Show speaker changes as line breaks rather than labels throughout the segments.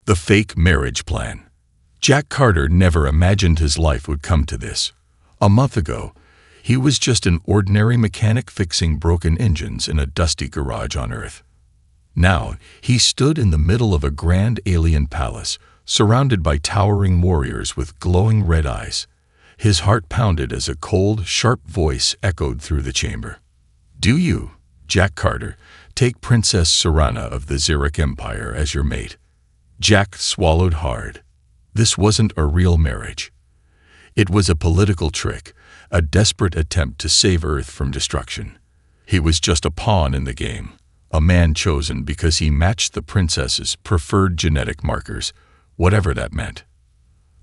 The fake marriage plan. Jack Carter never imagined his life would come to this. A month ago, he was just an ordinary mechanic fixing broken engines in a dusty garage on Earth. Now, he stood in the middle of a grand alien palace, surrounded by towering warriors with glowing red eyes. His heart pounded as a cold, sharp voice echoed through the chamber. "Do you, Jack Carter, take Princess Serana of the Xeric Empire as your mate?" Jack swallowed hard. This wasn't a real marriage. It was a political trick, a desperate attempt to save Earth from destruction. He was just a pawn in the game, a man chosen because he matched the princess's preferred genetic markers, whatever that meant.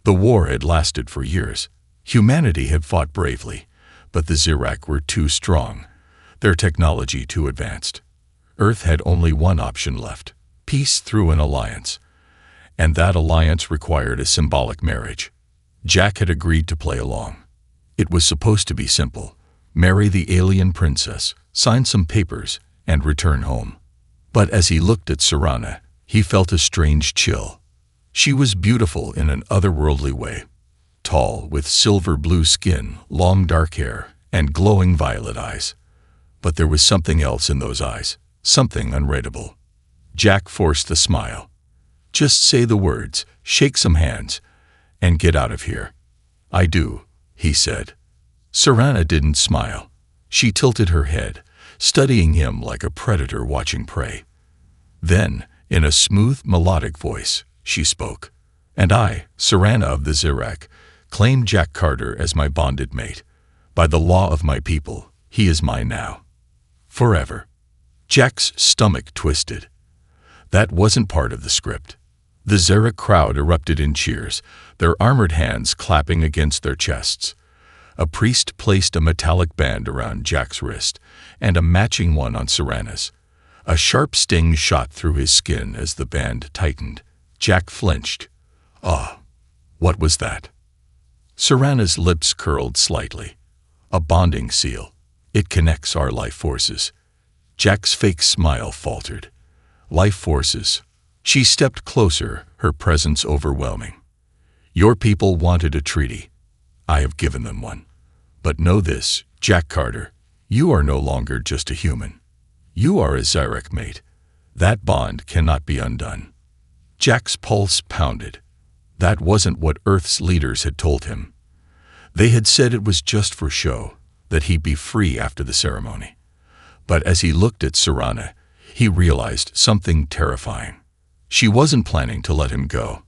The war had lasted for years. Humanity had fought bravely, but the Xeric were too strong, their technology too advanced. Earth had only one option left: peace through an alliance. And that alliance required a symbolic marriage. Jack had agreed to play along. It was supposed to be simple: marry the alien princess, sign some papers, and return home. But as he looked at Serana, he felt a strange chill. She was beautiful in an otherworldly way. Tall, with silver blue skin, long dark hair, and glowing violet eyes. But there was something else in those eyes, something unreadable. Jack forced a smile. "Just say the words, shake some hands, and get out of here." "I do," he said. Serana didn't smile. She tilted her head, studying him like a predator watching prey. Then, in a smooth, melodic voice, she spoke. "And I, Serana of the Xeric, claim Jack Carter as my bonded mate. By the law of my people, he is mine now. Forever." Jack's stomach twisted. That wasn't part of the script. The Xeric crowd erupted in cheers, their armored hands clapping against their chests. A priest placed a metallic band around Jack's wrist, and a matching one on Serana's. A sharp sting shot through his skin as the band tightened. Jack flinched. "Ah, what was that?" Serana's lips curled slightly. "A bonding seal. It connects our life forces." Jack's fake smile faltered. "Life forces." She stepped closer, her presence overwhelming. "Your people wanted a treaty. I have given them one. But know this, Jack Carter, you are no longer just a human. You are a Xeric mate. That bond cannot be undone." Jack's pulse pounded. That wasn't what Earth's leaders had told him. They had said it was just for show, that he'd be free after the ceremony. But as he looked at Serana, he realized something terrifying. She wasn't planning to let him go.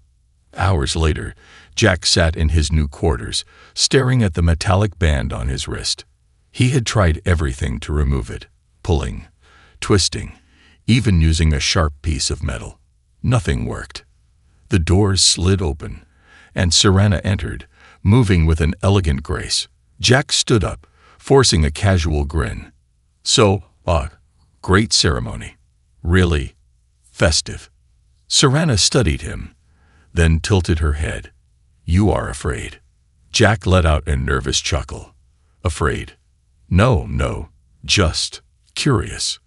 Hours later, Jack sat in his new quarters, staring at the metallic band on his wrist. He had tried everything to remove it, pulling, twisting, even using a sharp piece of metal. Nothing worked. The doors slid open, and Serana entered, moving with an elegant grace. Jack stood up, forcing a casual grin. "So, great ceremony. Really festive." Serana studied him, then tilted her head. "You are afraid." Jack let out a nervous chuckle. "Afraid? No, just curious."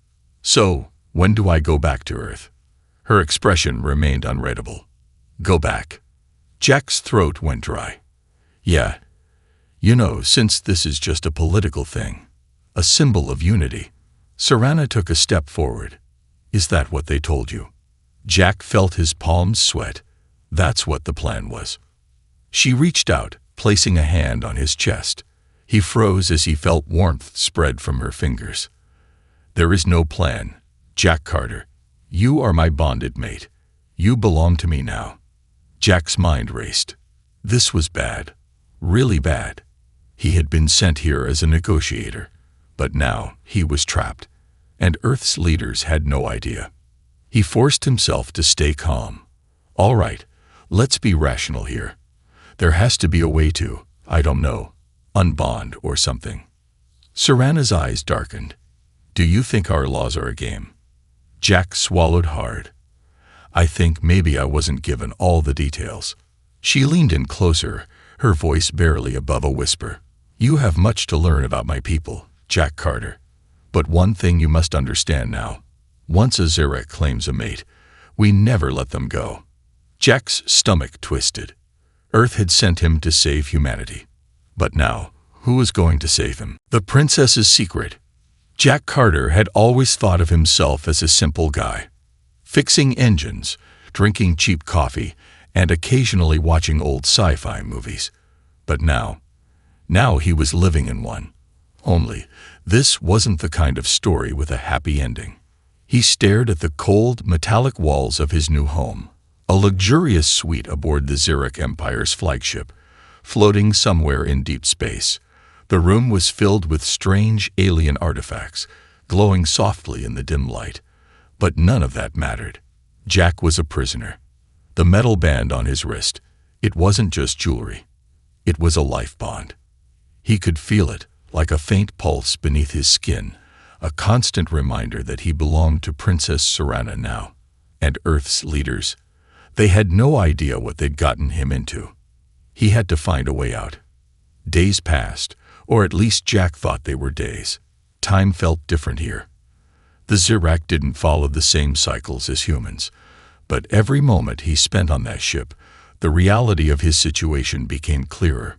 "So, when do I go back to Earth?" Her expression remained unreadable. "Go back." Jack's throat went dry. "Yeah, since this is just a political thing, a symbol of unity." Serana took a step forward. "Is that what they told you?" Jack felt his palms sweat. That's what the plan was. She reached out, placing a hand on his chest. He froze as he felt warmth spread from her fingers. "There is no plan, Jack Carter. You are my bonded mate. You belong to me now." Jack's mind raced. This was bad. Really bad. He had been sent here as a negotiator, but now he was trapped, and Earth's leaders had no idea. He forced himself to stay calm. "All right, let's be rational here. There has to be a way to, I don't know, unbond or something." Serana's eyes darkened. "Do you think our laws are a game?" Jack swallowed hard. "I think maybe I wasn't given all the details." She leaned in closer, her voice barely above a whisper. "You have much to learn about my people, Jack Carter. But one thing you must understand now. Once a Xeric claims a mate, we never let them go." Jack's stomach twisted. Earth had sent him to save humanity. But now, who was going to save him? The princess's secret. Jack Carter had always thought of himself as a simple guy, fixing engines, drinking cheap coffee, and occasionally watching old sci-fi movies. But now he was living in one. Only, this wasn't the kind of story with a happy ending. He stared at the cold, metallic walls of his new home, a luxurious suite aboard the Zurich Empire's flagship, floating somewhere in deep space. The room was filled with strange alien artifacts, glowing softly in the dim light. But none of that mattered. Jack was a prisoner. The metal band on his wrist, it wasn't just jewelry. It was a life bond. He could feel it, like a faint pulse beneath his skin, a constant reminder that he belonged to Princess Serana now, and Earth's leaders. They had no idea what they'd gotten him into. He had to find a way out. Days passed, or at least Jack thought they were days. Time felt different here. The Zirac didn't follow the same cycles as humans, but every moment he spent on that ship, the reality of his situation became clearer.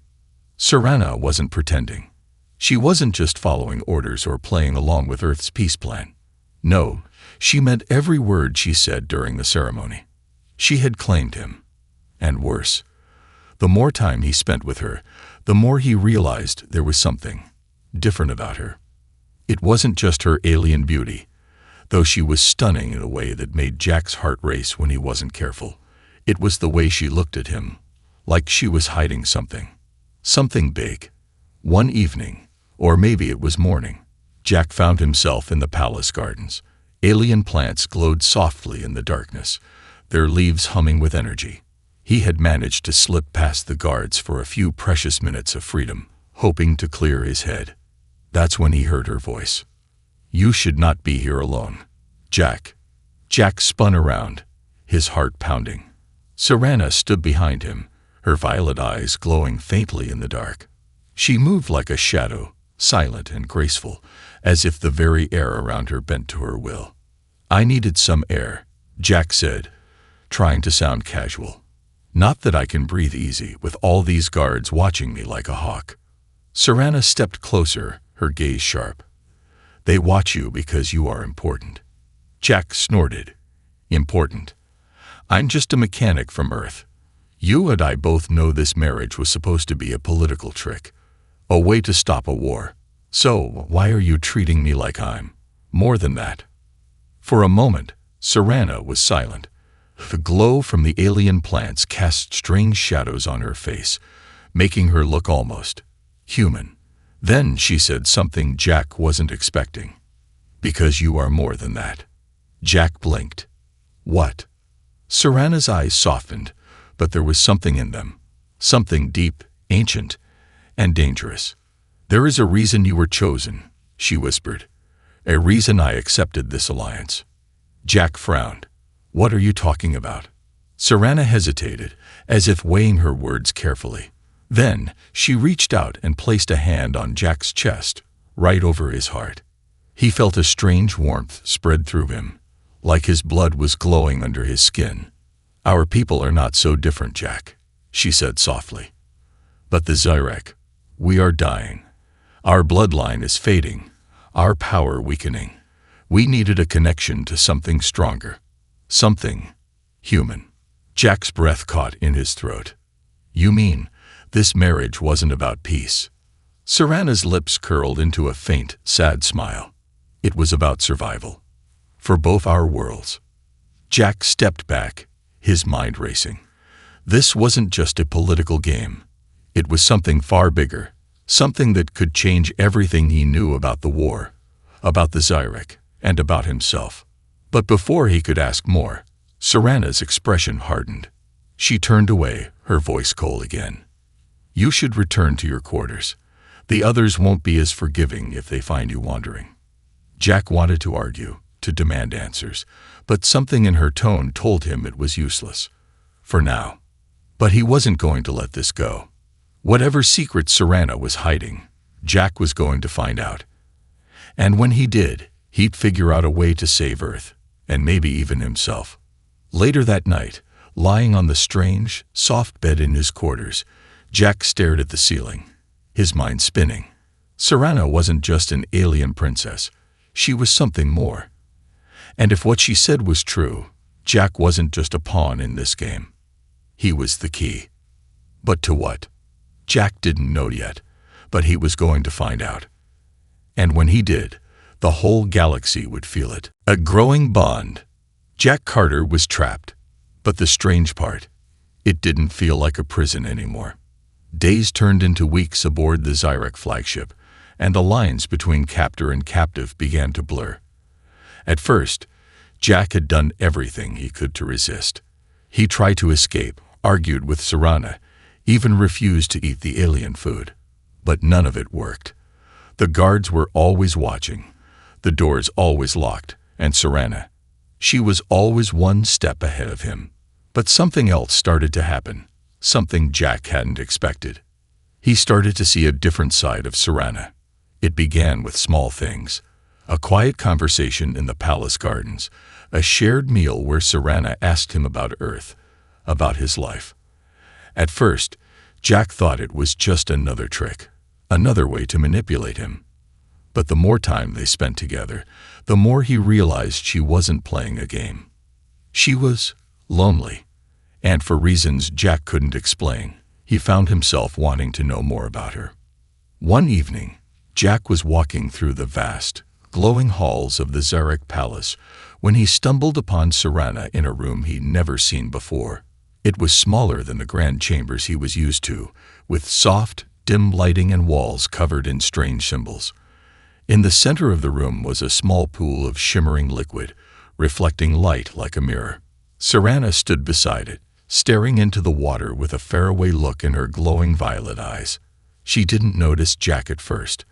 Serana wasn't pretending. She wasn't just following orders or playing along with Earth's peace plan. No, she meant every word she said during the ceremony. She had claimed him. And worse, the more time he spent with her, the more he realized there was something different about her. It wasn't just her alien beauty, though she was stunning in a way that made Jack's heart race when he wasn't careful. It was the way she looked at him, like she was hiding something. Something big. One evening, or maybe it was morning, Jack found himself in the palace gardens. Alien plants glowed softly in the darkness, their leaves humming with energy. He had managed to slip past the guards for a few precious minutes of freedom, hoping to clear his head. That's when he heard her voice. "You should not be here alone, Jack." Jack spun around, his heart pounding. Serana stood behind him, her violet eyes glowing faintly in the dark. She moved like a shadow, silent and graceful, as if the very air around her bent to her will. "I needed some air," Jack said, trying to sound casual. "Not that I can breathe easy with all these guards watching me like a hawk." Serana stepped closer, her gaze sharp. "They watch you because you are important." Jack snorted. "Important? I'm just a mechanic from Earth. You and I both know this marriage was supposed to be a political trick, a way to stop a war. So why are you treating me like I'm more than that?" For a moment, Serana was silent. The glow from the alien plants cast strange shadows on her face, making her look almost human. Then she said something Jack wasn't expecting. "Because you are more than that." Jack blinked. "What?" Serana's eyes softened, but there was something in them. Something deep, ancient, and dangerous. "There is a reason you were chosen," she whispered. "A reason I accepted this alliance." Jack frowned. "What are you talking about?" Serana hesitated, as if weighing her words carefully. Then she reached out and placed a hand on Jack's chest, right over his heart. He felt a strange warmth spread through him, like his blood was glowing under his skin. "Our people are not so different, Jack," she said softly. "But the Zirac, we are dying. Our bloodline is fading, our power weakening. We needed a connection to something stronger, something human." Jack's breath caught in his throat. "You mean this marriage wasn't about peace?" Serana's lips curled into a faint, sad smile. "It was about survival. For both our worlds." Jack stepped back, his mind racing. This wasn't just a political game. It was something far bigger, something that could change everything he knew about the war, about the Zirac, and about himself. But before he could ask more, Serana's expression hardened. She turned away, her voice cold again. "You should return to your quarters. The others won't be as forgiving if they find you wandering." Jack wanted to argue, to demand answers, but something in her tone told him it was useless. For now. But he wasn't going to let this go. Whatever secret Serana was hiding, Jack was going to find out. And when he did, he'd figure out a way to save Earth, and maybe even himself. Later that night, Lying on the strange, soft bed in his quarters, Jack stared at the ceiling, his mind spinning. Serana wasn't just an alien princess. She was something more. And if what she said was true, Jack wasn't just a pawn in this game. He was the key. But to what? Jack didn't know yet, but he was going to find out. And when he did, the whole galaxy would feel it. A growing bond. Jack Carter was trapped. But the strange part, it didn't feel like a prison anymore. Days turned into weeks aboard the Zyrek flagship, and the lines between captor and captive began to blur. At first, Jack had done everything he could to resist. He tried to escape, argued with Serana, even refused to eat the alien food. But none of it worked. The guards were always watching, the doors always locked, and Serana, she was always one step ahead of him. But something else started to happen, something Jack hadn't expected. He started to see a different side of Serana. It began with small things. A quiet conversation in the palace gardens, a shared meal where Serana asked him about Earth, about his life. At first, Jack thought it was just another trick, another way to manipulate him. But the more time they spent together, the more he realized she wasn't playing a game. She was lonely, and for reasons Jack couldn't explain, he found himself wanting to know more about her. One evening, Jack was walking through the vast, glowing halls of the Zyrek Palace when he stumbled upon Serana in a room he'd never seen before. It was smaller than the grand chambers he was used to, with soft, dim lighting and walls covered in strange symbols. In the center of the room was a small pool of shimmering liquid, reflecting light like a mirror. Serana stood beside it, staring into the water with a faraway look in her glowing violet eyes. She didn't notice Jack at first,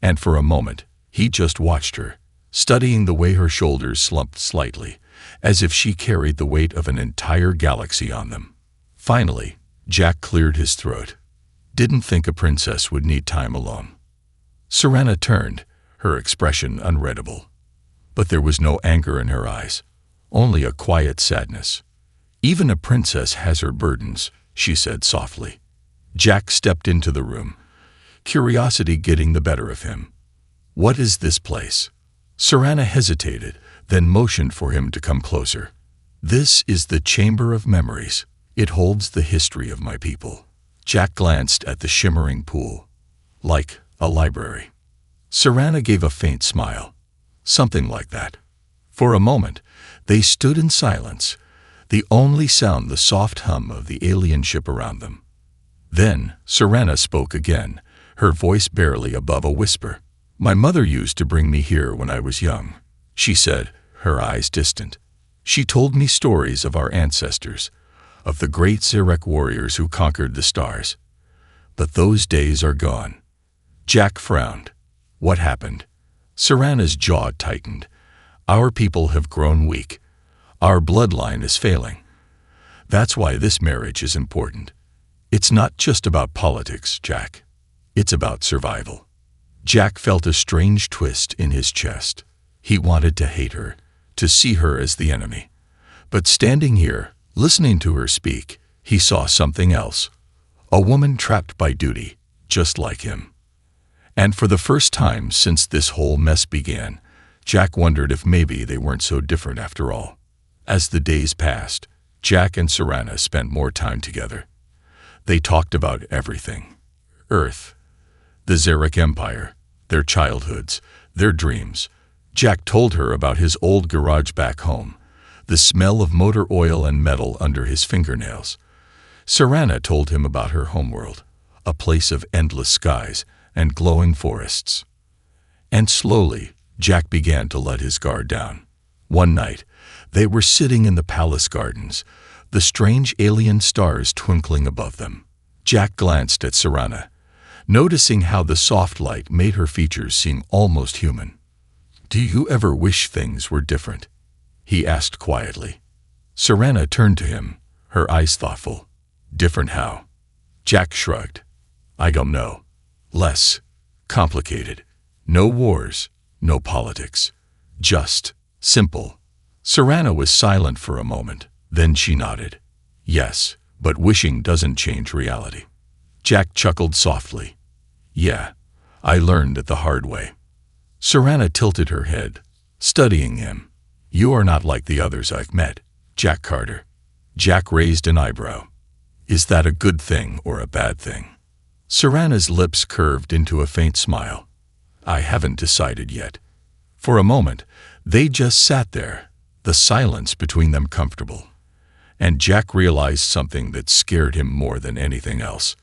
and for a moment, he just watched her, studying the way her shoulders slumped slightly, as if she carried the weight of an entire galaxy on them. Finally, Jack cleared his throat. Didn't think a princess would need time alone. Serana turned, her expression unreadable. But there was no anger in her eyes, only a quiet sadness. "Even a princess has her burdens," she said softly. Jack stepped into the room, curiosity getting the better of him. "What is this place?" Serana hesitated, then motioned for him to come closer. "This is the Chamber of Memories. It holds the history of my people." Jack glanced at the shimmering pool. "Like a library." Serana gave a faint smile. "Something like that." For a moment, they stood in silence, the only sound the soft hum of the alien ship around them. Then Serana spoke again, her voice barely above a whisper. "My mother used to bring me here when I was young," she said, her eyes distant. "She told me stories of our ancestors, of the great Zyrek warriors who conquered the stars. But those days are gone." Jack frowned. "What happened?" Serana's jaw tightened. "Our people have grown weak. Our bloodline is failing. That's why this marriage is important. It's not just about politics, Jack. It's about survival." Jack felt a strange twist in his chest. He wanted to hate her, to see her as the enemy. But standing here, listening to her speak, he saw something else. A woman trapped by duty, just like him. And for the first time since this whole mess began, Jack wondered if maybe they weren't so different after all. As the days passed, Jack and Serana spent more time together. They talked about everything. Earth, the Zyrek Empire, their childhoods, their dreams. Jack told her about his old garage back home, the smell of motor oil and metal under his fingernails. Serana told him about her homeworld, a place of endless skies and glowing forests. And slowly, Jack began to let his guard down. One night, they were sitting in the palace gardens, the strange alien stars twinkling above them. Jack glanced at Serana, noticing how the soft light made her features seem almost human. "Do you ever wish things were different?" he asked quietly. Serana turned to him, her eyes thoughtful. "Different how?" Jack shrugged. "I don't know. Less complicated. No wars, no politics. Just simple." Serana was silent for a moment, then she nodded. Yes, but wishing doesn't change reality. Jack chuckled softly. Yeah, I learned it the hard way. Serana tilted her head, studying him. You are not like the others I've met, Jack Carter. Jack raised an eyebrow. Is that a good thing or a bad thing? Serana's lips curved into a faint smile. I haven't decided yet. For a moment, they just sat there, the silence between them comfortable. And Jack realized something that scared him more than anything else.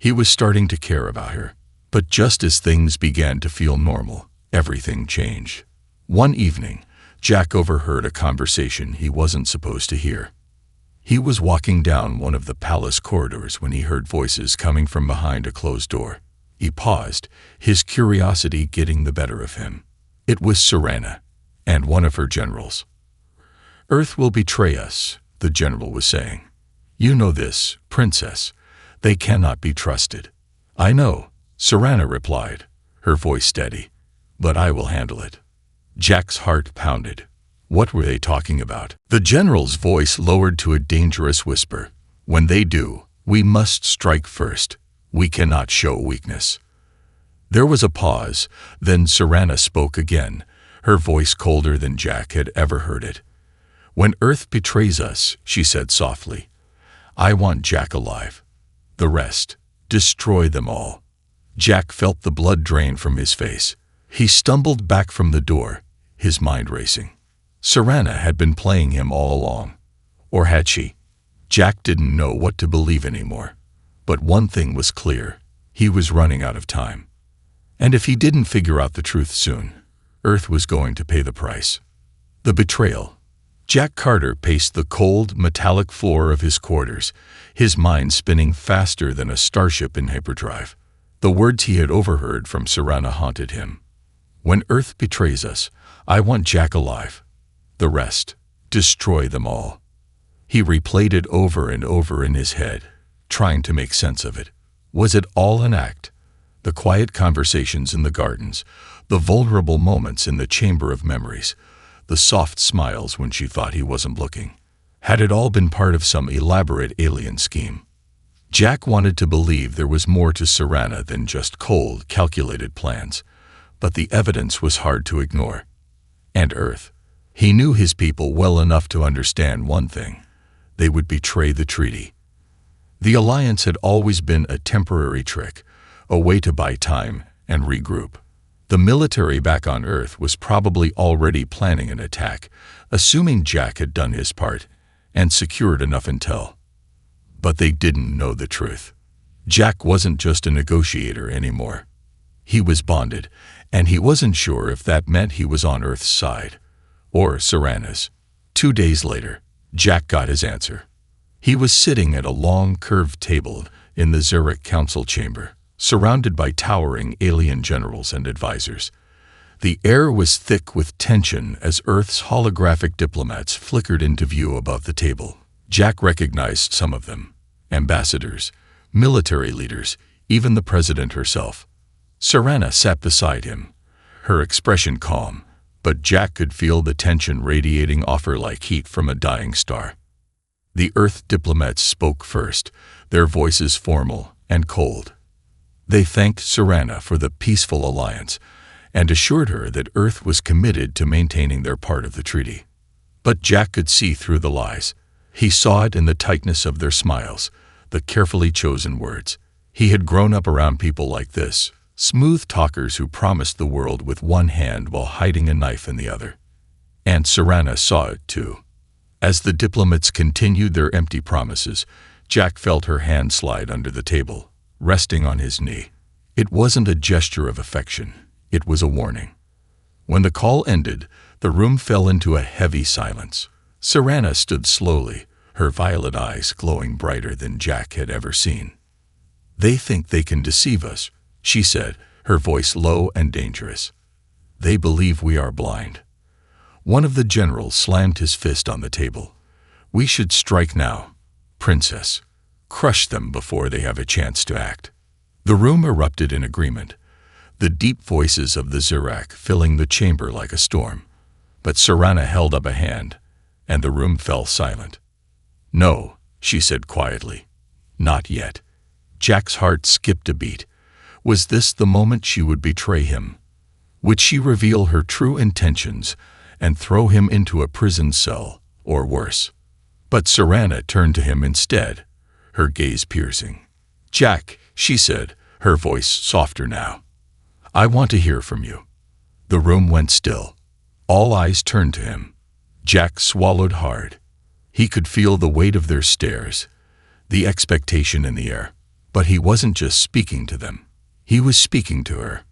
He was starting to care about her. But just as things began to feel normal, everything changed. One evening, Jack overheard a conversation he wasn't supposed to hear. He was walking down one of the palace corridors when he heard voices coming from behind a closed door. He paused, his curiosity getting the better of him. It was Serana, and one of her generals. Earth will betray us, the general was saying. You know this, princess. They cannot be trusted. I know, Serana replied, her voice steady. But I will handle it. Jack's heart pounded. What were they talking about? The general's voice lowered to a dangerous whisper. When they do, we must strike first. We cannot show weakness. There was a pause, then Serana spoke again, her voice colder than Jack had ever heard it. When Earth betrays us, she said softly, I want Jack alive. The rest, destroy them all. Jack felt the blood drain from his face. He stumbled back from the door, his mind racing. Serana had been playing him all along. Or had she? Jack didn't know what to believe anymore. But one thing was clear. He was running out of time. And if he didn't figure out the truth soon, Earth was going to pay the price. The betrayal. Jack Carter paced the cold, metallic floor of his quarters, his mind spinning faster than a starship in hyperdrive. The words he had overheard from Serana haunted him. When Earth betrays us, I want Jack alive. The rest, destroy them all. He replayed it over and over in his head, trying to make sense of it. Was it all an act? The quiet conversations in the gardens, the vulnerable moments in the chamber of memories, the soft smiles when she thought he wasn't looking. Had it all been part of some elaborate alien scheme? Jack wanted to believe there was more to Serana than just cold, calculated plans, but the evidence was hard to ignore. And Earth. He knew his people well enough to understand one thing. They would betray the treaty. The alliance had always been a temporary trick, a way to buy time and regroup. The military back on Earth was probably already planning an attack, assuming Jack had done his part and secured enough intel. But they didn't know the truth. Jack wasn't just a negotiator anymore. He was bonded, and he wasn't sure if that meant he was on Earth's side, or Serana's. 2 days later, Jack got his answer. He was sitting at a long, curved table in the Zurich Council chamber, surrounded by towering alien generals and advisors. The air was thick with tension as Earth's holographic diplomats flickered into view above the table. Jack recognized some of them. Ambassadors, military leaders, even the president herself. Serana sat beside him, her expression calm, but Jack could feel the tension radiating off her like heat from a dying star. The Earth diplomats spoke first, their voices formal and cold. They thanked Serana for the peaceful alliance and assured her that Earth was committed to maintaining their part of the treaty. But Jack could see through the lies. He saw it in the tightness of their smiles, the carefully chosen words. He had grown up around people like this, smooth talkers who promised the world with one hand while hiding a knife in the other. And Serana saw it too. As the diplomats continued their empty promises, Jack felt her hand slide under the table, resting on his knee. It wasn't a gesture of affection, it was a warning. When the call ended, the room fell into a heavy silence. Serana stood slowly, her violet eyes glowing brighter than Jack had ever seen. They think they can deceive us, she said, her voice low and dangerous. They believe we are blind. One of the generals slammed his fist on the table. We should strike now, princess. Crush them before they have a chance to act. The room erupted in agreement, the deep voices of the Zurich filling the chamber like a storm. But Serana held up a hand, and the room fell silent. No, she said quietly. Not yet. Jack's heart skipped a beat. Was this the moment she would betray him? Would she reveal her true intentions and throw him into a prison cell, or worse? But Serana turned to him instead, her gaze piercing. Jack, she said, her voice softer now. I want to hear from you. The room went still. All eyes turned to him. Jack swallowed hard. He could feel the weight of their stares, the expectation in the air. But he wasn't just speaking to them. He was speaking to her.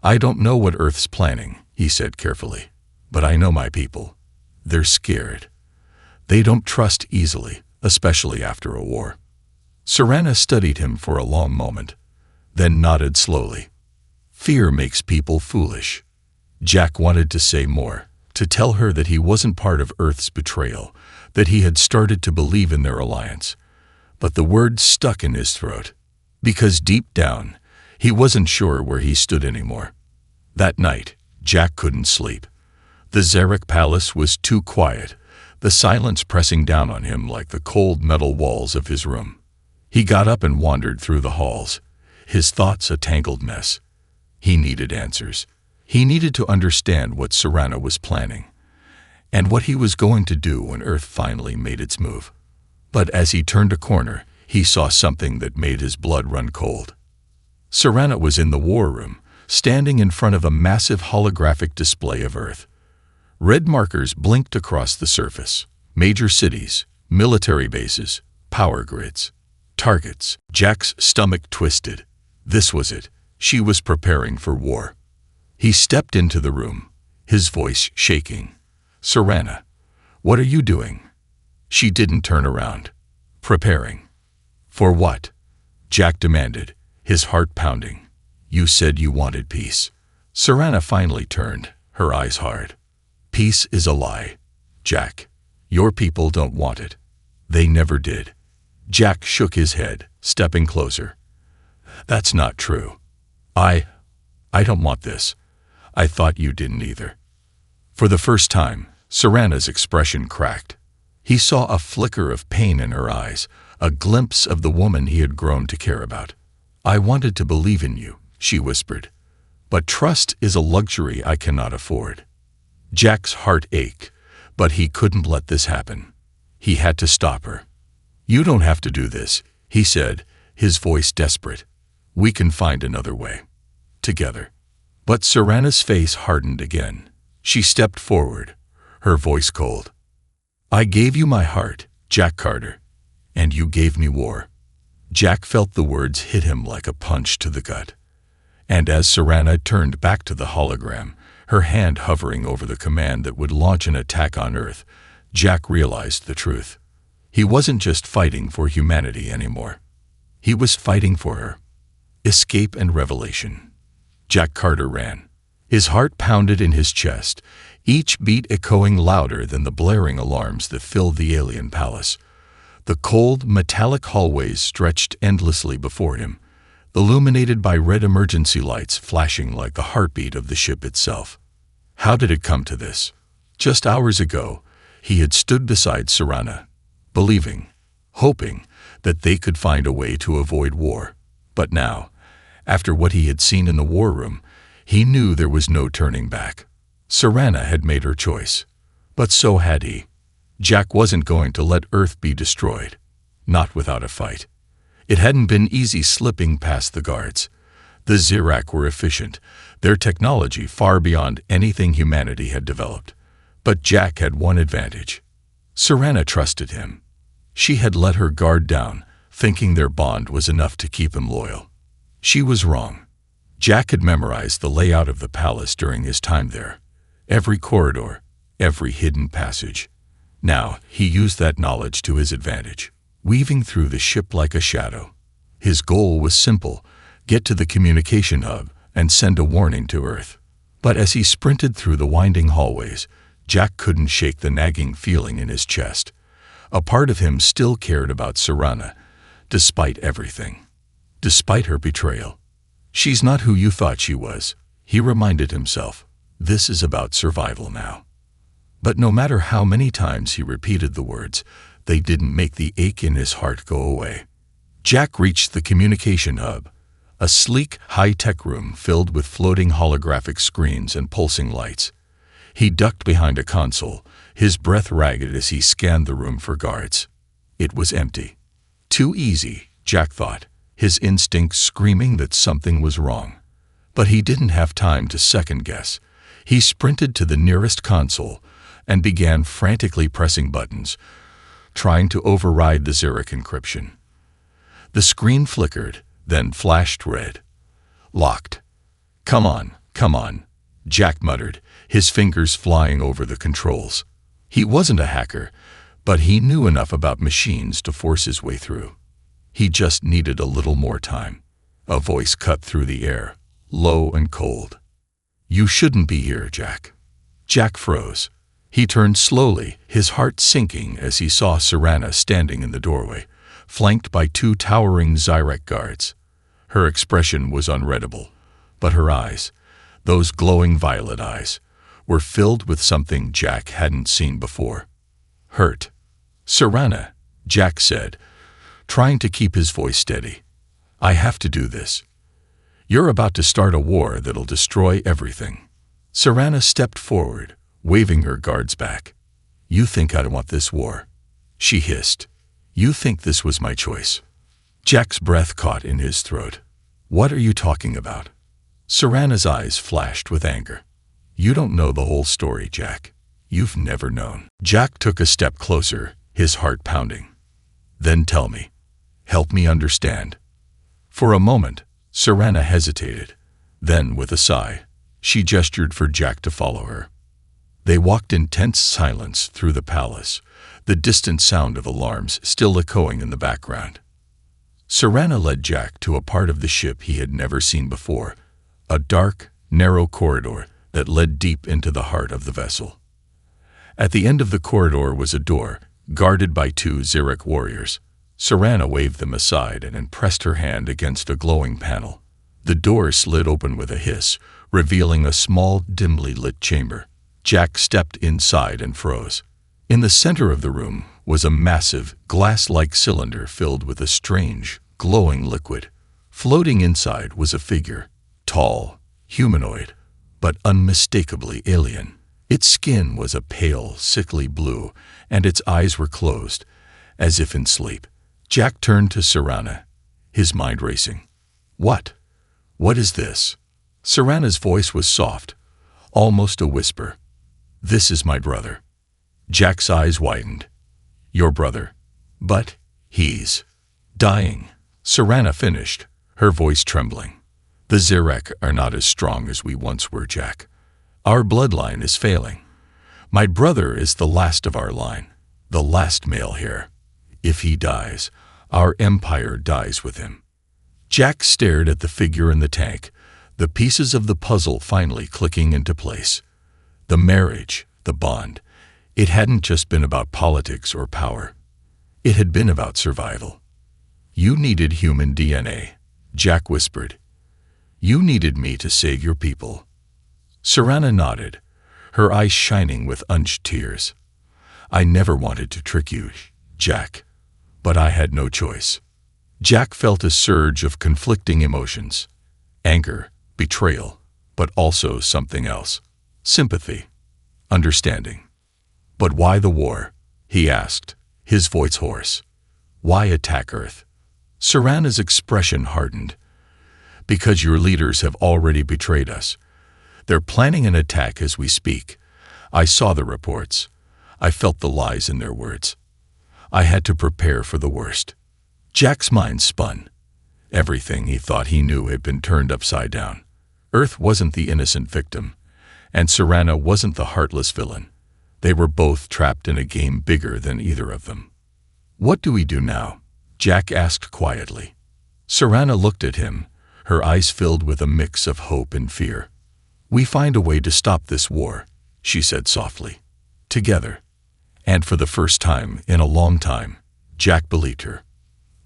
I don't know what Earth's planning, he said carefully, but I know my people. They're scared. They don't trust easily, especially after a war. Serana studied him for a long moment, then nodded slowly. Fear makes people foolish. Jack wanted to say more, to tell her that he wasn't part of Earth's betrayal, that he had started to believe in their alliance. But the words stuck in his throat, because deep down, he wasn't sure where he stood anymore. That night, Jack couldn't sleep. The Zarek Palace was too quiet, the silence pressing down on him like the cold metal walls of his room. He got up and wandered through the halls, his thoughts a tangled mess. He needed answers. He needed to understand what Serana was planning, and what he was going to do when Earth finally made its move. But as he turned a corner, he saw something that made his blood run cold. Serana was in the war room, standing in front of a massive holographic display of Earth. Red markers blinked across the surface. Major cities, military bases, power grids, targets. Jack's stomach twisted. This was it. She was preparing for war. He stepped into the room, his voice shaking. Serana, what are you doing? She didn't turn around. Preparing. For what? Jack demanded, his heart pounding. You said you wanted peace. Serana finally turned, her eyes hard. Peace is a lie, Jack. Your people don't want it. They never did. Jack shook his head, stepping closer. That's not true. I don't want this. I thought you didn't either. For the first time, Serana's expression cracked. He saw a flicker of pain in her eyes, a glimpse of the woman he had grown to care about. I wanted to believe in you, she whispered. But trust is a luxury I cannot afford. Jack's heart ached, but he couldn't let this happen. He had to stop her. You don't have to do this, he said, his voice desperate. We can find another way. Together. But Serana's face hardened again. She stepped forward, her voice cold. I gave you my heart, Jack Carter, and you gave me war. Jack felt the words hit him like a punch to the gut. And as Serana turned back to the hologram, her hand hovering over the command that would launch an attack on Earth, Jack realized the truth. He wasn't just fighting for humanity anymore. He was fighting for her. Escape and revelation. Jack Carter ran. His heart pounded in his chest, each beat echoing louder than the blaring alarms that filled the alien palace. The cold, metallic hallways stretched endlessly before him, illuminated by red emergency lights flashing like the heartbeat of the ship itself. How did it come to this? Just hours ago, he had stood beside Serana, believing, hoping that they could find a way to avoid war. But now, after what he had seen in the war room, he knew there was no turning back. Serana had made her choice, but so had he. Jack wasn't going to let Earth be destroyed, not without a fight. It hadn't been easy slipping past the guards. The Zarek were efficient, their technology far beyond anything humanity had developed. But Jack had one advantage. Serana trusted him. She had let her guard down, thinking their bond was enough to keep him loyal. She was wrong. Jack had memorized the layout of the palace during his time there. Every corridor, every hidden passage. Now, he used that knowledge to his advantage, weaving through the ship like a shadow. His goal was simple: get to the communication hub and send a warning to Earth. But as he sprinted through the winding hallways, Jack couldn't shake the nagging feeling in his chest. A part of him still cared about Serana, despite everything. Despite her betrayal. She's not who you thought she was, he reminded himself. This is about survival now. But no matter how many times he repeated the words, they didn't make the ache in his heart go away. Jack reached the communication hub, a sleek, high-tech room filled with floating holographic screens and pulsing lights. He ducked behind a console, his breath ragged as he scanned the room for guards. It was empty. Too easy, Jack thought, his instincts screaming that something was wrong. But he didn't have time to second-guess. He sprinted to the nearest console and began frantically pressing buttons, trying to override the Xeric encryption. The screen flickered, then flashed red. Locked. Come on, Jack muttered, his fingers flying over the controls. He wasn't a hacker, but he knew enough about machines to force his way through. He just needed a little more time. A voice cut through the air, low and cold. You shouldn't be here, Jack. Jack froze. He turned slowly, his heart sinking as he saw Serana standing in the doorway, flanked by 2 towering Xeric guards. Her expression was unreadable, but her eyes, those glowing violet eyes, were filled with something Jack hadn't seen before. Hurt. Serana, Jack said, trying to keep his voice steady. I have to do this. You're about to start a war that'll destroy everything. Serana stepped forward, waving her guards back. You think I want this war? She hissed. You think this was my choice? Jack's breath caught in his throat. What are you talking about? Serana's eyes flashed with anger. You don't know the whole story, Jack. You've never known. Jack took a step closer, his heart pounding. Then tell me. Help me understand. For a moment, Serana hesitated. Then, with a sigh, she gestured for Jack to follow her. They walked in tense silence through the palace, the distant sound of alarms still echoing in the background. Serana led Jack to a part of the ship he had never seen before, a dark, narrow corridor that led deep into the heart of the vessel. At the end of the corridor was a door, guarded by 2 Xeric warriors. Serana waved them aside and pressed her hand against a glowing panel. The door slid open with a hiss, revealing a small, dimly lit chamber. Jack stepped inside and froze. In the center of the room was a massive, glass-like cylinder filled with a strange, glowing liquid. Floating inside was a figure, tall, humanoid, but unmistakably alien. Its skin was a pale, sickly blue, and its eyes were closed, as if in sleep. Jack turned to Serana, his mind racing. What? What is this? Serana's voice was soft, almost a whisper. This is my brother. Jack's eyes widened. Your brother. But he's dying. Serana finished, her voice trembling. The Xeric are not as strong as we once were, Jack. Our bloodline is failing. My brother is the last of our line, the last male heir. If he dies, our empire dies with him. Jack stared at the figure in the tank, the pieces of the puzzle finally clicking into place. The marriage, the bond, it hadn't just been about politics or power. It had been about survival. You needed human DNA, Jack whispered. You needed me to save your people. Serana nodded, her eyes shining with unshed tears. I never wanted to trick you, Jack, but I had no choice. Jack felt a surge of conflicting emotions. Anger, betrayal, but also something else. Sympathy, understanding. But why the war? He asked, his voice hoarse. Why attack Earth? Serana's expression hardened. Because your leaders have already betrayed us. They're planning an attack as we speak. I saw the reports. I felt the lies in their words. I had to prepare for the worst. Jack's mind spun. Everything he thought he knew had been turned upside down. Earth wasn't the innocent victim, and Serana wasn't the heartless villain. They were both trapped in a game bigger than either of them. What do we do now? Jack asked quietly. Serana looked at him, her eyes filled with a mix of hope and fear. We find a way to stop this war, she said softly. Together. And for the first time in a long time, Jack believed her.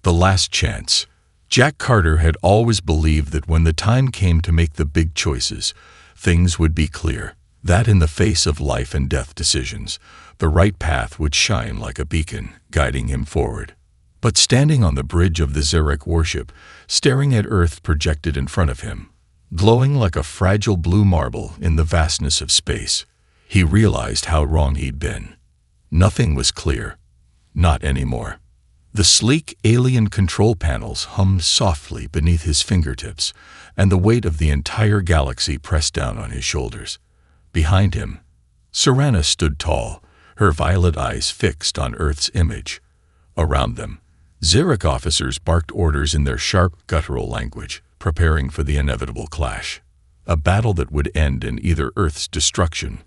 The last chance. Jack Carter had always believed that when the time came to make the big choices, things would be clear. That in the face of life and death decisions, The right path would shine like a beacon, guiding him forward. But standing on the bridge of the Zerek warship, staring at Earth projected in front of him, glowing like a fragile blue marble in the vastness of space, he realized how wrong he'd been. Nothing was clear. Not anymore. The sleek alien control panels hummed softly beneath his fingertips, and the weight of the entire galaxy pressed down on his shoulders. Behind him, Serana stood tall, her violet eyes fixed on Earth's image. Around them, Zerek officers barked orders in their sharp, guttural language, preparing for the inevitable clash, a battle that would end in either Earth's destruction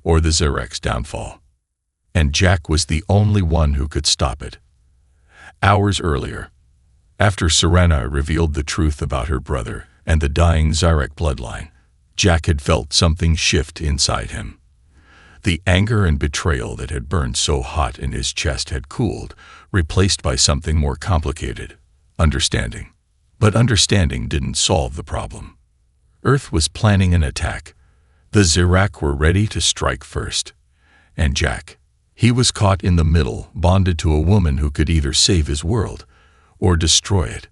or the Zerek's downfall. And Jack was the only one who could stop it. Hours earlier, after Serana revealed the truth about her brother and the dying Zerek bloodline, Jack had felt something shift inside him. The anger and betrayal that had burned so hot in his chest had cooled, replaced by something more complicated: understanding. But understanding didn't solve the problem. Earth was planning an attack. The Zerek were ready to strike first. And Jack, he was caught in the middle, bonded to a woman who could either save his world or destroy it.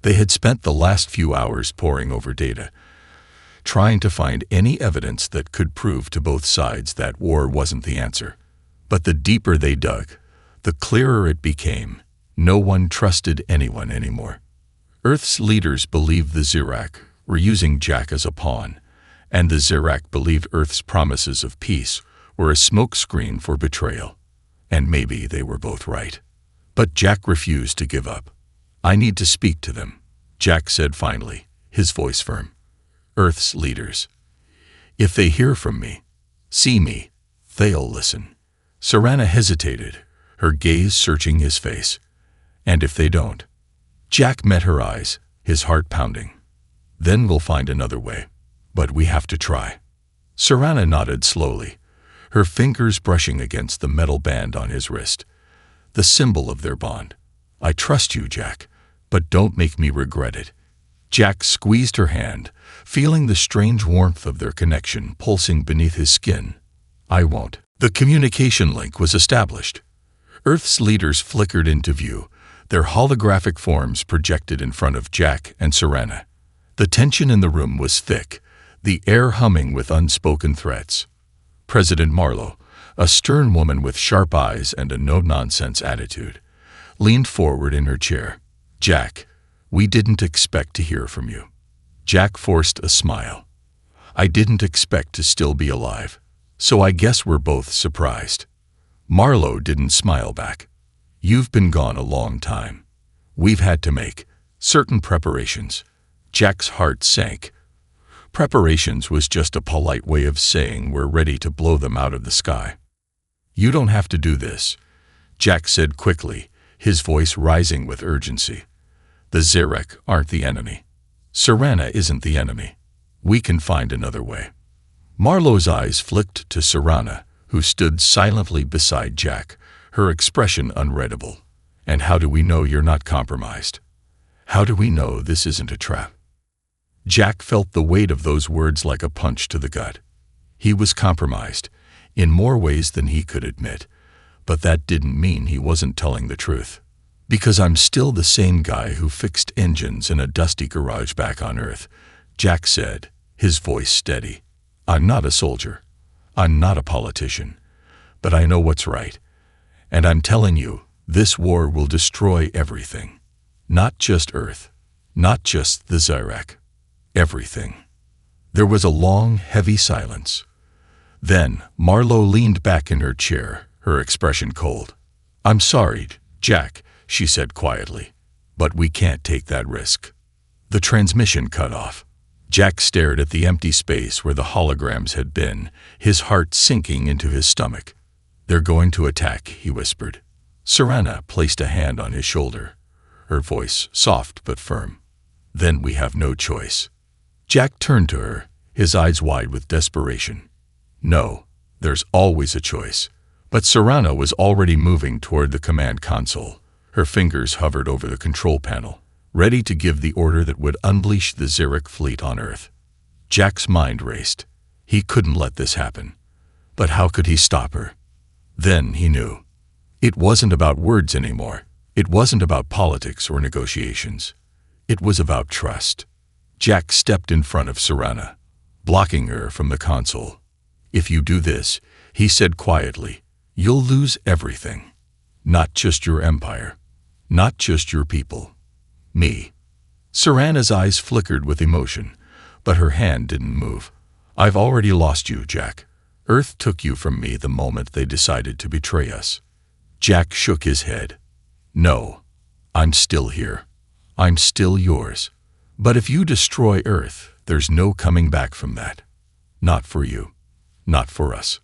They had spent the last few hours poring over data, trying to find any evidence that could prove to both sides that war wasn't the answer. But the deeper they dug, the clearer it became. No one trusted anyone anymore. Earth's leaders believed the Zerek were using Jack as a pawn, and the Zerek believed Earth's promises of peace were a smokescreen for betrayal. And maybe they were both right. But Jack refused to give up. "I need to speak to them," Jack said finally, his voice firm. "Earth's leaders. If they hear from me, see me, they'll listen." Serana hesitated, her gaze searching his face. "And if they don't?" Jack met her eyes, his heart pounding. "Then we'll find another way. But we have to try." Serana nodded slowly, her fingers brushing against the metal band on his wrist, the symbol of their bond. "I trust you, Jack, but don't make me regret it." Jack squeezed her hand, feeling the strange warmth of their connection pulsing beneath his skin. "I won't." The communication link was established. Earth's leaders flickered into view, their holographic forms projected in front of Jack and Serana. The tension in the room was thick, the air humming with unspoken threats. President Marlowe, a stern woman with sharp eyes and a no-nonsense attitude, leaned forward in her chair. "Jack, we didn't expect to hear from you." Jack forced a smile. "I didn't expect to still be alive, so I guess we're both surprised." Marlowe didn't smile back. "You've been gone a long time. We've had to make certain preparations." Jack's heart sank. Preparations was just a polite way of saying we're ready to blow them out of the sky. "You don't have to do this," Jack said quickly, his voice rising with urgency. "The Zerek aren't the enemy. Serana isn't the enemy. We can find another way." Marlowe's eyes flicked to Serana, who stood silently beside Jack, her expression unreadable. "And how do we know you're not compromised? How do we know this isn't a trap?" Jack felt the weight of those words like a punch to the gut. He was compromised, in more ways than he could admit, but that didn't mean he wasn't telling the truth. "Because I'm still the same guy who fixed engines in a dusty garage back on Earth," Jack said, his voice steady. "I'm not a soldier. I'm not a politician. But I know what's right. And I'm telling you, this war will destroy everything. Not just Earth. Not just the Zerek. Everything." There was a long, heavy silence. Then Marlowe leaned back in her chair, her expression cold. "I'm sorry, Jack," she said quietly, "but we can't take that risk." The transmission cut off. Jack stared at the empty space where the holograms had been, his heart sinking into his stomach. "They're going to attack," he whispered. Serana placed a hand on his shoulder, her voice soft but firm. "Then we have no choice." Jack turned to her, his eyes wide with desperation. "No, there's always a choice." But Serana was already moving toward the command console. Her fingers hovered over the control panel, ready to give the order that would unleash the Zerek fleet on Earth. Jack's mind raced. He couldn't let this happen. But how could he stop her? Then he knew. It wasn't about words anymore. It wasn't about politics or negotiations. It was about trust. Jack stepped in front of Serana, blocking her from the console. "If you do this," he said quietly, "you'll lose everything. Not just your empire. Not just your people. Me." Serana's eyes flickered with emotion, but her hand didn't move. "I've already lost you, Jack. Earth took you from me the moment they decided to betray us." Jack shook his head. "No, I'm still here. I'm still yours. But if you destroy Earth, there's no coming back from that. Not for you. Not for us."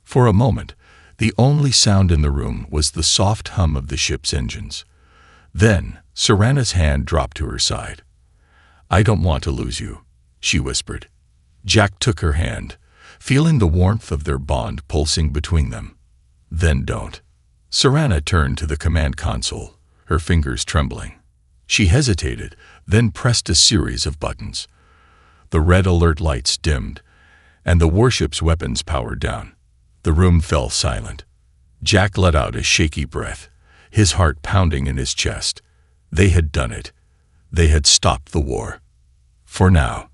For a moment, the only sound in the room was the soft hum of the ship's engines. Then, Serana's hand dropped to her side. "I don't want to lose you," she whispered. Jack took her hand, feeling the warmth of their bond pulsing between them. "Then don't." Serana turned to the command console, her fingers trembling. She hesitated, then pressed a series of buttons. The red alert lights dimmed, and the warship's weapons powered down. The room fell silent. Jack let out a shaky breath, his heart pounding in his chest. They had done it. They had stopped the war. For now.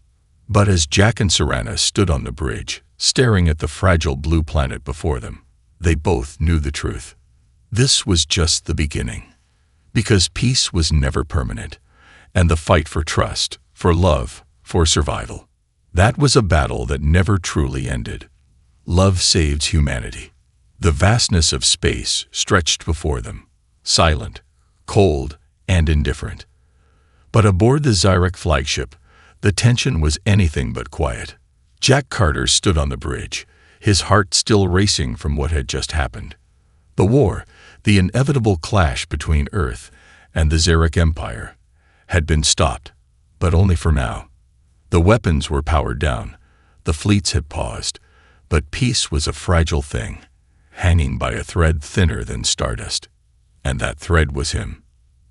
But as Jack and Serana stood on the bridge, staring at the fragile blue planet before them, they both knew the truth. This was just the beginning. Because peace was never permanent, and the fight for trust, for love, for survival, that was a battle that never truly ended. Love saves humanity. The vastness of space stretched before them, silent, cold, and indifferent. But aboard the Xyrek flagship, the tension was anything but quiet. Jack Carter stood on the bridge, his heart still racing from what had just happened. The war, the inevitable clash between Earth and the Xyrek Empire, had been stopped, but only for now. The weapons were powered down, the fleets had paused, but peace was a fragile thing, hanging by a thread thinner than stardust. And that thread was him.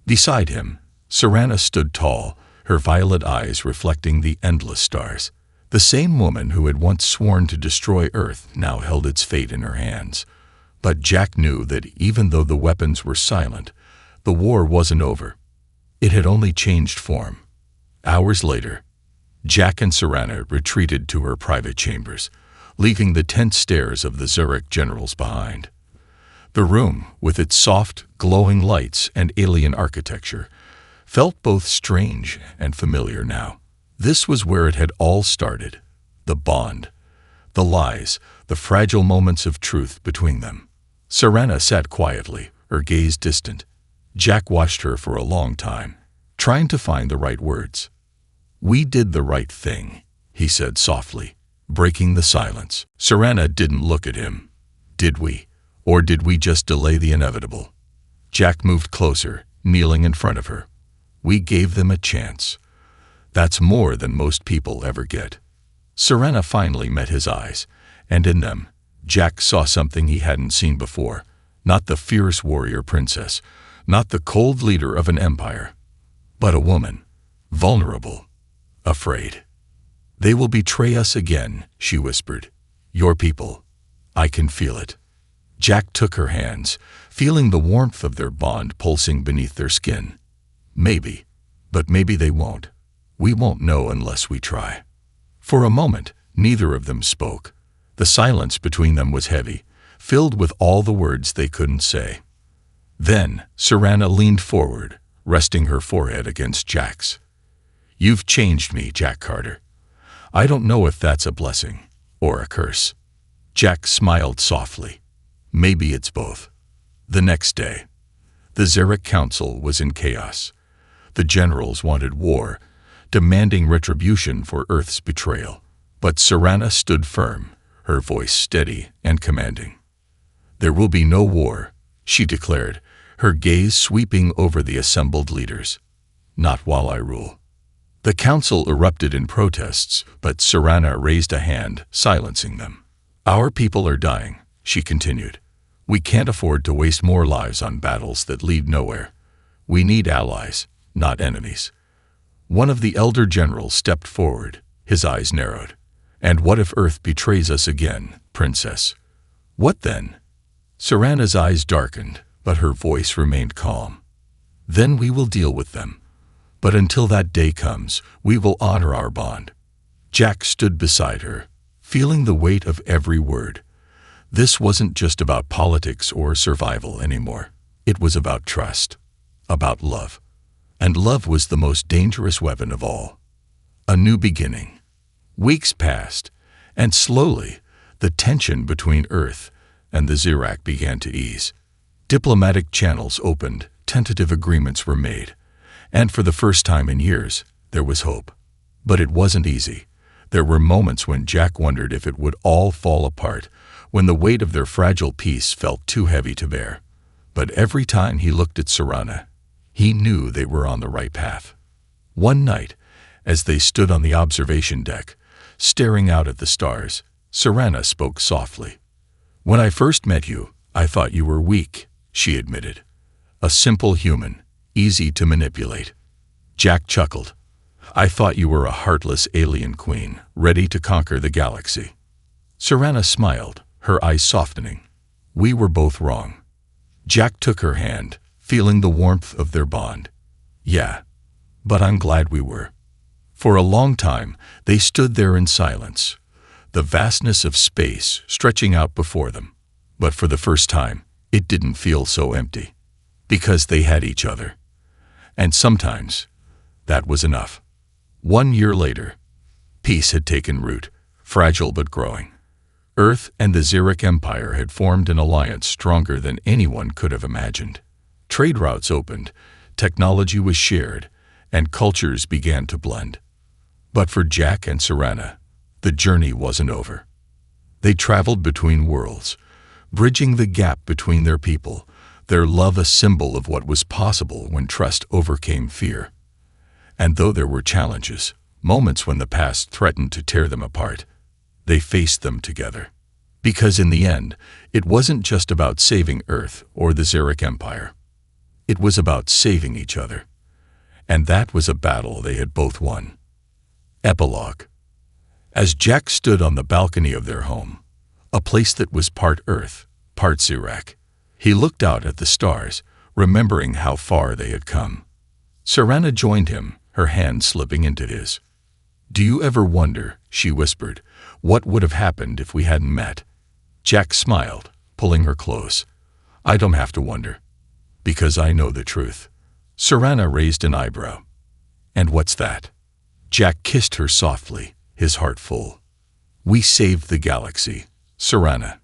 Beside him, Serana stood tall, her violet eyes reflecting the endless stars. The same woman who had once sworn to destroy Earth now held its fate in her hands. But Jack knew that even though the weapons were silent, the war wasn't over. It had only changed form. Hours later, Jack and Serana retreated to her private chambers, leaving the tense stares of the Xyrek generals behind. The room, with its soft, glowing lights and alien architecture, felt both strange and familiar now. This was where it had all started. The bond, the lies, the fragile moments of truth between them. Serana sat quietly, her gaze distant. Jack watched her for a long time, trying to find the right words. "We did the right thing," he said softly, breaking the silence. Serana didn't look at him. "Did we? Or did we just delay the inevitable?" Jack moved closer, kneeling in front of her. "We gave them a chance. That's more than most people ever get." Serana finally met his eyes, and in them, Jack saw something he hadn't seen before. Not the fierce warrior princess, not the cold leader of an empire, but a woman, vulnerable, afraid. "They will betray us again," she whispered. "Your people. I can feel it." Jack took her hands, feeling the warmth of their bond pulsing beneath their skin. "Maybe, but maybe they won't. We won't know unless we try." For a moment, neither of them spoke. The silence between them was heavy, filled with all the words they couldn't say. Then, Serana leaned forward, resting her forehead against Jack's. "You've changed me, Jack Carter. I don't know if that's a blessing or a curse." Jack smiled softly. "Maybe it's both." The next day, the Xyrek Council was in chaos. The generals wanted war, demanding retribution for Earth's betrayal. But Serana stood firm, her voice steady and commanding. "There will be no war," she declared, her gaze sweeping over the assembled leaders. "Not while I rule." The council erupted in protests, but Serana raised a hand, silencing them. "Our people are dying," she continued. "We can't afford to waste more lives on battles that lead nowhere. We need allies, not enemies." One of the elder generals stepped forward, his eyes narrowed. "And what if Earth betrays us again, Princess?" "What then?" Serana's eyes darkened, but her voice remained calm. Then we will deal with them. But until that day comes, we will honor our bond. Jack stood beside her, feeling the weight of every word. This wasn't just about politics or survival anymore. It was about trust, about love. And love was the most dangerous weapon of all. A new beginning. Weeks passed, and slowly, the tension between Earth and the Zirac began to ease. Diplomatic channels opened, tentative agreements were made, and for the first time in years, there was hope. But it wasn't easy. There were moments when Jack wondered if it would all fall apart, when the weight of their fragile peace felt too heavy to bear. But every time he looked at Serana, he knew they were on the right path. One night, as they stood on the observation deck, staring out at the stars, Serana spoke softly. "When I first met you, I thought you were weak," she admitted. "A simple human, easy to manipulate." Jack chuckled. "I thought you were a heartless alien queen, ready to conquer the galaxy." Serana smiled, her eyes softening. "We were both wrong." Jack took her hand, feeling the warmth of their bond. "Yeah, but I'm glad we were." For a long time, they stood there in silence, the vastness of space stretching out before them. But for the first time, it didn't feel so empty, because they had each other. And sometimes, that was enough. 1 year later, peace had taken root, fragile but growing. Earth and the Zirac Empire had formed an alliance stronger than anyone could have imagined. Trade routes opened, technology was shared, and cultures began to blend. But for Jack and Serana, the journey wasn't over. They traveled between worlds, bridging the gap between their people, their love a symbol of what was possible when trust overcame fear. And though there were challenges, moments when the past threatened to tear them apart, they faced them together. Because in the end, it wasn't just about saving Earth or the Zirac Empire. It was about saving each other. And that was a battle they had both won. Epilogue. As Jack stood on the balcony of their home, a place that was part Earth, part Zirac, he looked out at the stars, remembering how far they had come. Serana joined him, her hand slipping into his. "Do you ever wonder," she whispered, "what would have happened if we hadn't met?" Jack smiled, pulling her close. "I don't have to wonder, because I know the truth." Serana raised an eyebrow. "And what's that?" Jack kissed her softly, his heart full. "We saved the galaxy, Serana.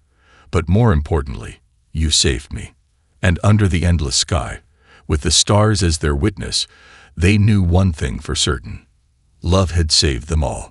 But more importantly, you saved me." And under the endless sky, with the stars as their witness, they knew one thing for certain. Love had saved them all.